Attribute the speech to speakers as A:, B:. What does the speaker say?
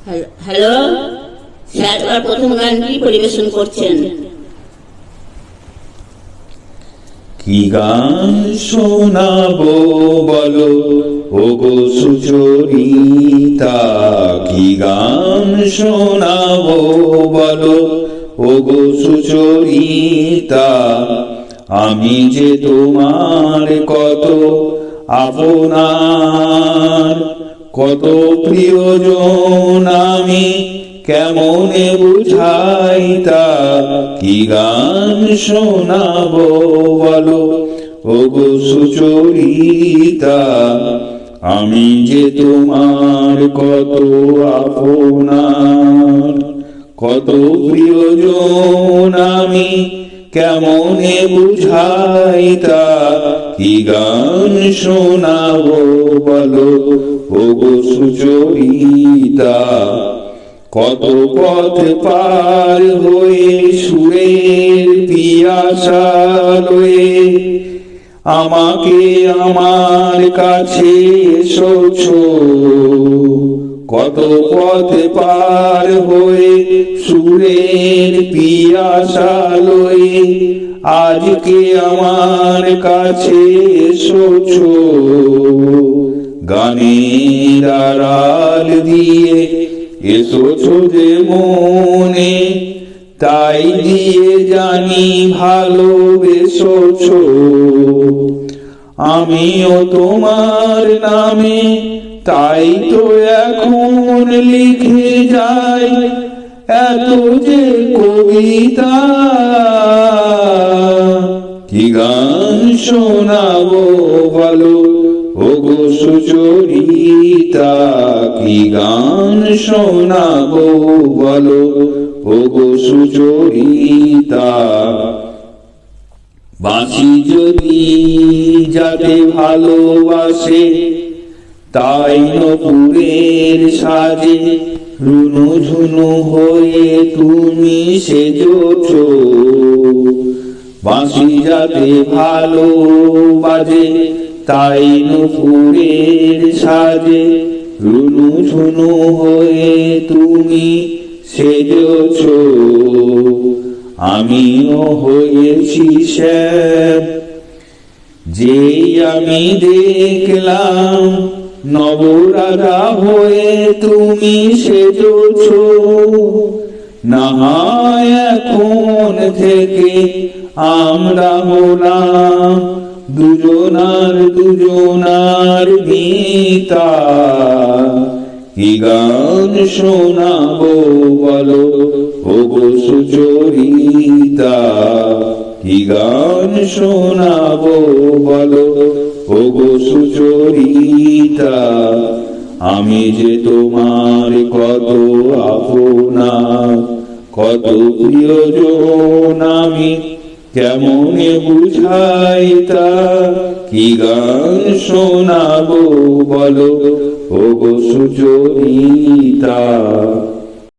A: Hello sir, আর প্রথম গানটি পরিবেশন করছেন।
B: কি গান শোনাবো বলো ওগো সুচরিতা, কি গান শোনাবো বলো ওগো সুচরিতা, আমি যে তোমার কত আপনার, কত প্রিয়জন আমি কেমনে বুঝাই তা, কি গান শোনাবো বলো ওগো সুচরিতা, আমি যে তোমার কত আপনার, কত প্রিয়জন আমি কেমনে বুঝাই তা, কি গান শোনাবো বলো ওগো সুচরিতা। কত পথ পার হয়ে সুরের পিয়াসা লয়ে আমাকে আমার কাছে এসেছো, কত পথ পার হয়ে সুরের পিয়াসা লয়ে আজকে আমার কাছে এসেছো, গানের আড়াল দিয়ে এসেছো যে মনে, তাই দিয়ে জানি ভালোবেসেছো, আমিও তোমার নামে তাই তো এখন লিখে যাই এত যে কবিতা, কি গান শোনাবো বলো ওগো সুচরিতা, কি গান শোনাবো বলো ওগো সুচরিতা। বাঁশি যদি যাতে ভালোবাসে তাই নপুরের সাজে রুনু ঝুনু হয়ে তুমি সেজেছো, বাঁশি যাতে ভালো বাজে তাই নপুরের সাজে রুনু ঝুনু হয়ে তুমি সেজেছো, আমিও হয়েছি শ্যাম যেই আমি দেখলাম নবরাধা হয়ে তুমি সেজেছো, না হয় এখন থেকে আমরা হলাম দুজনার মিতা, কি গান শোনাবো বলো ওগো সুচরিতা, কি গান শোনাবো বলো ওগো সুচরিতা, আমি যে তোমার কত আপনার, কত প্রিয়জন আমি কেমনে বুঝাই তা, কি গান শোনাবো বলো ওগো সুচরিতা।